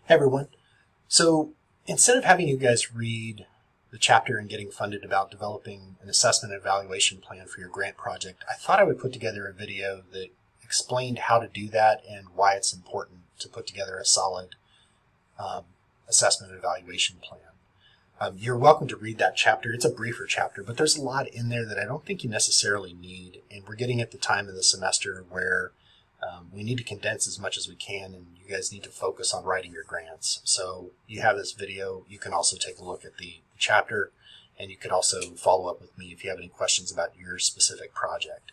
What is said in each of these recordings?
Hey everyone. So instead of having you guys read the chapter and getting funded about developing an assessment and evaluation plan for your grant project, I thought I would put together a video that explained how to do that and why it's important to put together a solid assessment and evaluation plan. You're welcome to read that chapter. It's a briefer chapter, but there's a lot in there that I don't think you necessarily need. And we're getting at the time of the semester where we need to condense as much as we can, and you guys need to focus on writing your grants. So you have this video. You can also take a look at the chapter, and you could also follow up with me if you have any questions about your specific project.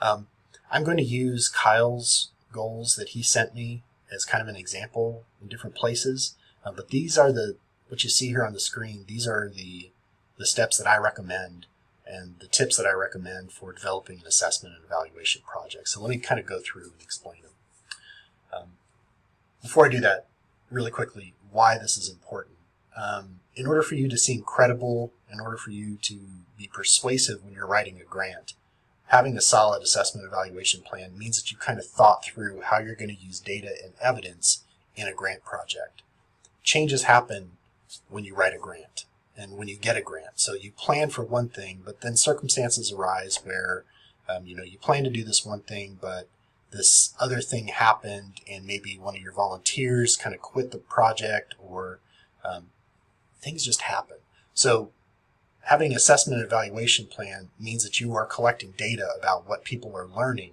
I'm going to use Kyle's goals that he sent me as kind of an example in different places, but these are what you see here on the screen. These are the steps that I recommend and the tips that I recommend for developing an assessment and evaluation project. So let me kind of go through and explain them. Before I do that, really quickly, why this is important. In order for you to seem credible, in order for you to be persuasive when you're writing a grant, having a solid assessment evaluation plan means that you kind of thought through how you're going to use data and evidence in a grant project. Changes happen when you write a grant and when you get a grant. So you plan for one thing, but then circumstances arise where you plan to do this one thing, but this other thing happened, and maybe one of your volunteers kind of quit the project, or things just happen. So having an assessment and evaluation plan means that you are collecting data about what people are learning,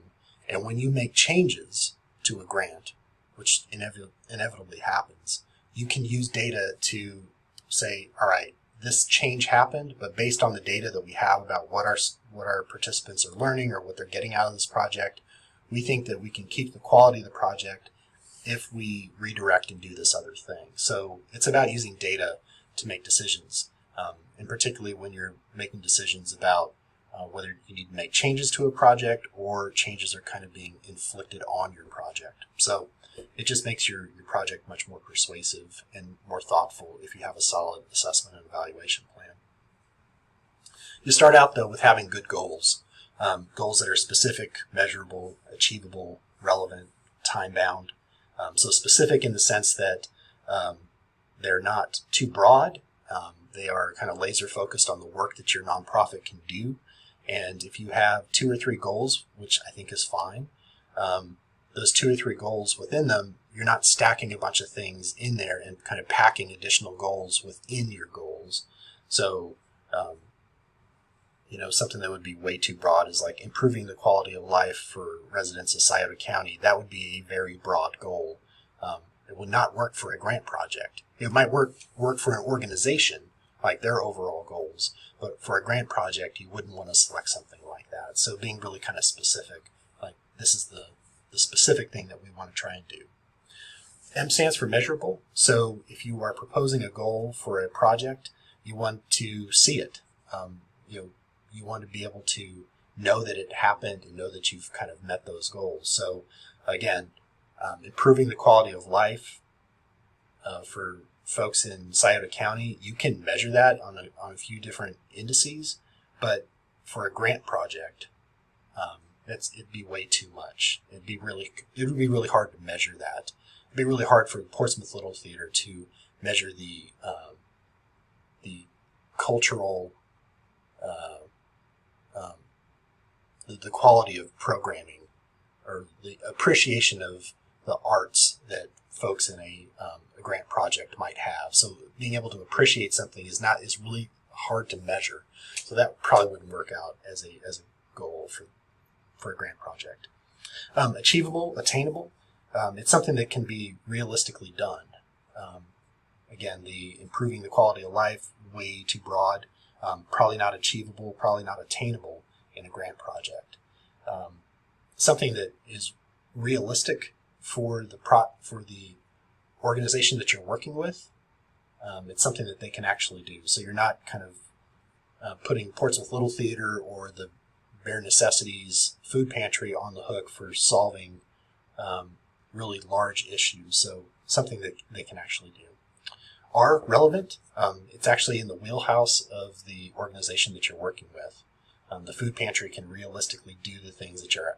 and when you make changes to a grant, which inevitably happens, you can use data to say, all right, this change happened, but based on the data that we have about what our participants are learning or what they're getting out of this project, we think that we can keep the quality of the project if we redirect and do this other thing. So it's about using data to make decisions, and particularly when you're making decisions about whether you need to make changes to a project or changes are kind of being inflicted on your project. So it just makes your project much more persuasive and more thoughtful if you have a solid assessment and evaluation plan. You start out, though, with having good goals. Goals that are specific, measurable, achievable, relevant, time-bound. So specific in the sense that they're not too broad. They are kind of laser-focused on the work that your nonprofit can do. And if you have 2 or 3 goals, which I think is fine, those 2 or 3 goals within them, you're not stacking a bunch of things in there and kind of packing additional goals within your goals. So, something that would be way too broad is like improving the quality of life for residents of Scioto County. That would be a very broad goal. It would not work for a grant project. It might work for an organization, like their overall goals. But for a grant project, you wouldn't want to select something like that. So being really kind of specific, like this is the specific thing that we want to try and do. M stands for measurable. So if you are proposing a goal for a project, you want to see it. You want to be able to know that it happened and know that you've kind of met those goals. So again, improving the quality of life for folks in Scioto County, you can measure that on a few different indices, but for a grant project, it'd be way too much. It would be really hard to measure that. It'd be really hard for Portsmouth Little Theater to measure the cultural, the quality of programming or the appreciation of the arts that folks in a grant project might have. So being able to appreciate something is really hard to measure. So that probably wouldn't work out as a goal for a grant project. Achievable, attainable. It's something that can be realistically done. Again, the improving the quality of life, way too broad. Probably not achievable, probably not attainable in a grant project. Something that is realistic for the organization that you're working with. It's something that they can actually do. So you're not kind of putting Portsmouth Little Theater or the Bare Necessities Food Pantry on the hook for solving really large issues. So something that they can actually do. R, relevant. It's actually in the wheelhouse of the organization that you're working with. The food pantry can realistically do the things that you're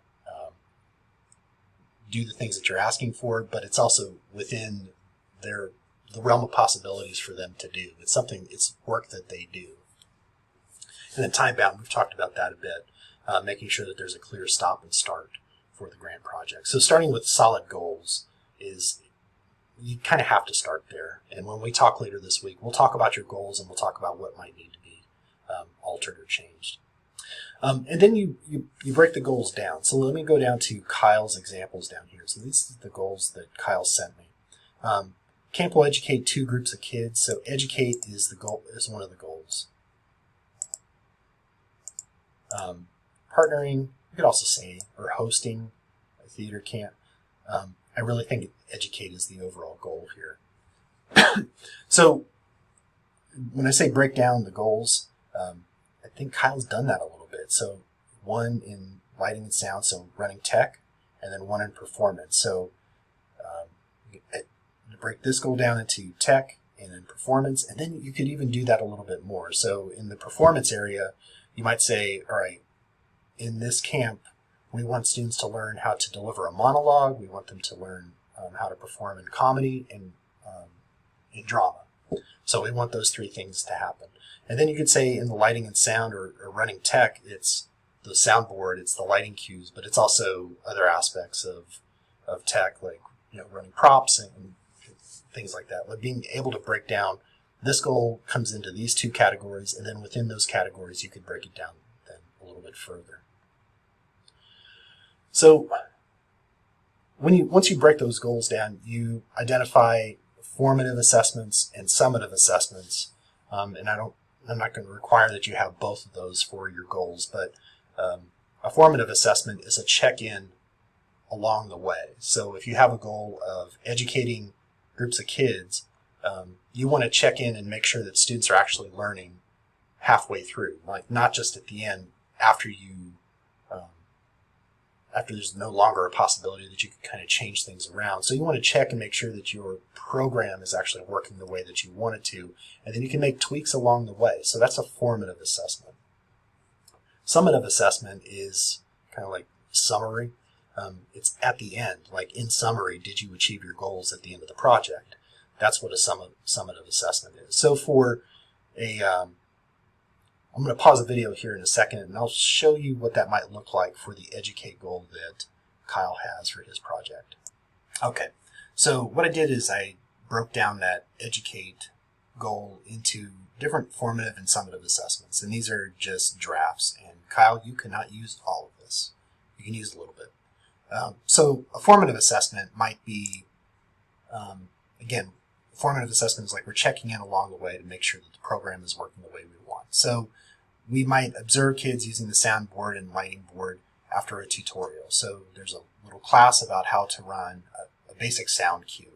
asking for, but it's also within they're the realm of possibilities for them to do. It's work that they do. And then time bound, we've talked about that a bit, making sure that there's a clear stop and start for the grant project. So starting with solid goals is, you kind of have to start there. And when we talk later this week, we'll talk about your goals and we'll talk about what might need to be altered or changed. And then you break the goals down. So let me go down to Kyle's examples down here. So these are the goals that Kyle sent me. Camp will educate 2 groups of kids. So educate is the goal, is one of the goals. Partnering, you could also say, or hosting a theater camp. I really think educate is the overall goal here. So when I say break down the goals, I think Kyle's done that a little bit. So one in lighting and sound, so running tech, and then one in performance. So to break this goal down into tech and then performance, and then you could even do that a little bit more. So in the performance area, you might say, all right, in this camp, we want students to learn how to deliver a monologue. We want them to learn how to perform in comedy and in drama. So we want those 3 things to happen. And then you could say in the lighting and sound or running tech, it's the soundboard, it's the lighting cues, but it's also other aspects of tech, like running props and things like that. Like being able to break down, this goal comes into these 2 categories, and then within those categories you could break it down then a little bit further. So once you break those goals down, you identify formative assessments and summative assessments. And I'm not going to require that you have both of those for your goals, but a formative assessment is a check-in along the way. So if you have a goal of educating groups of kids, you want to check in and make sure that students are actually learning halfway through, like not just at the end after there's no longer a possibility that you can kind of change things around. So you want to check and make sure that your program is actually working the way that you want it to, and then you can make tweaks along the way. So that's a formative assessment. Summative assessment is kind of like summary. It's at the end, like in summary, did you achieve your goals at the end of the project? That's what a summative assessment is. So for I'm going to pause the video here in a second, and I'll show you what that might look like for the educate goal that Kyle has for his project. Okay, so what I did is I broke down that educate goal into different formative and summative assessments, and these are just drafts. And Kyle, you cannot use all of this. You can use a little bit. So a formative assessment might be, again, formative assessment is like we're checking in along the way to make sure that the program is working the way we want. So we might observe kids using the soundboard and lighting board after a tutorial. So there's a little class about how to run a basic sound cue.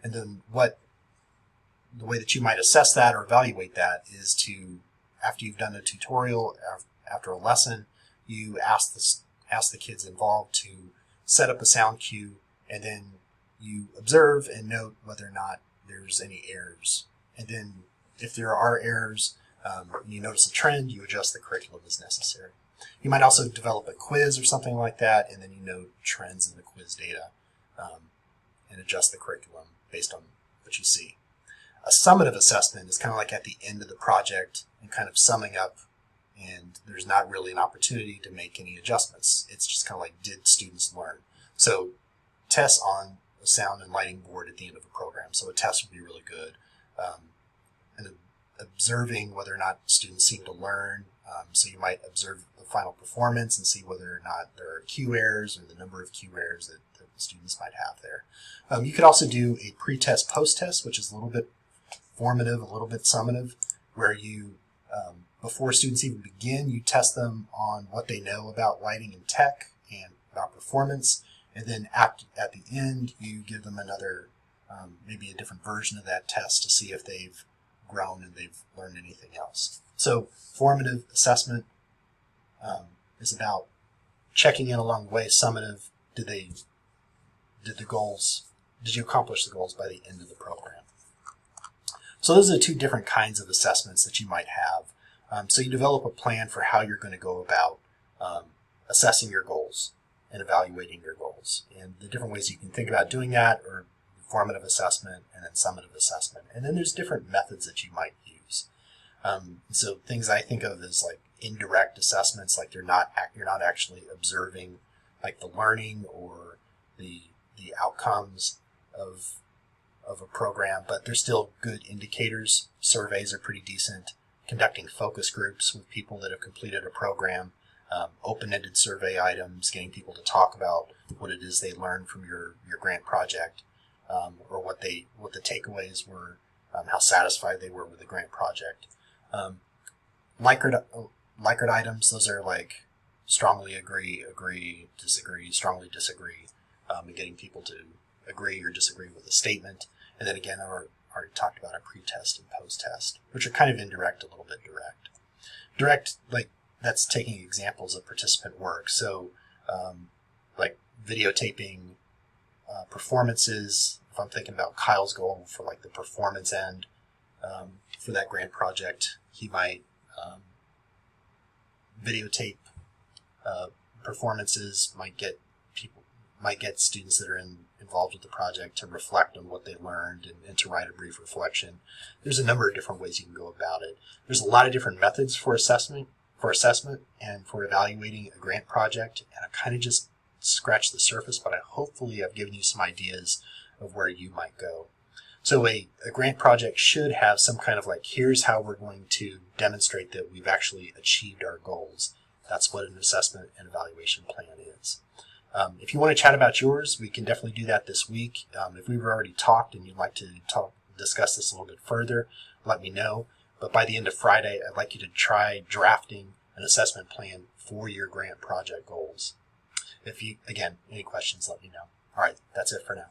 And then the way that you might assess that or evaluate that is to, after you've done a tutorial, after a lesson, you ask the kids involved to set up a sound cue, and then you observe and note whether or not there's any errors. And then if there are errors, you notice a trend, you adjust the curriculum as necessary. You might also develop a quiz or something like that, and then you note trends in the quiz data and adjust the curriculum based on what you see. A summative assessment is kind of like at the end of the project and kind of summing up, and there's not really an opportunity to make any adjustments. It's just kind of like, did students learn? So tests on a sound and lighting board at the end of a program. So a test would be really good. And observing whether or not students seem to learn. So you might observe the final performance and see whether or not there are cue errors or the number of cue errors that students might have there. You could also do a pre-test, post-test, which is a little bit formative, a little bit summative, where you, before students even begin, you test them on what they know about lighting and tech and about performance, and then at the end, you give them another, maybe a different version of that test to see if they've grown and they've learned anything else. So formative assessment is about checking in along the way. Summative, did you accomplish the goals by the end of the program? So those are the 2 different kinds of assessments that you might have. So you develop a plan for how you're going to go about assessing your goals and evaluating your goals. And the different ways you can think about doing that are formative assessment, and then summative assessment. And then there's different methods that you might use. So things I think of as like indirect assessments, like you're not actually observing like the learning or the outcomes of a program, but they're still good indicators. Surveys are pretty decent. Conducting focus groups with people that have completed a program, open-ended survey items, getting people to talk about what it is they learned from your grant project, or what the takeaways were, how satisfied they were with the grant project. Likert items, those are like strongly agree, disagree, strongly disagree, and getting people to agree or disagree with a statement. And then again, I already talked about a pre-test and post-test, which are kind of indirect, a little bit direct. Direct, like that's taking examples of participant work. So like videotaping performances. If I'm thinking about Kyle's goal for like the performance end for that grant project, he might videotape performances, might get students that are involved with the project to reflect on what they learned and to write a brief reflection. There's a number of different ways you can go about it. There's a lot of different methods for assessment and for evaluating a grant project, and I kind of just scratched the surface, but hopefully I've given you some ideas of where you might go. So a grant project should have some kind of like, here's how we're going to demonstrate that we've actually achieved our goals. That's what an assessment and evaluation plan is. If you want to chat about yours, we can definitely do that this week. If we've already talked and you'd like to discuss this a little bit further, let me know. But by the end of Friday, I'd like you to try drafting an assessment plan for your grant project goals. If you, again, any questions, let me know. All right, that's it for now.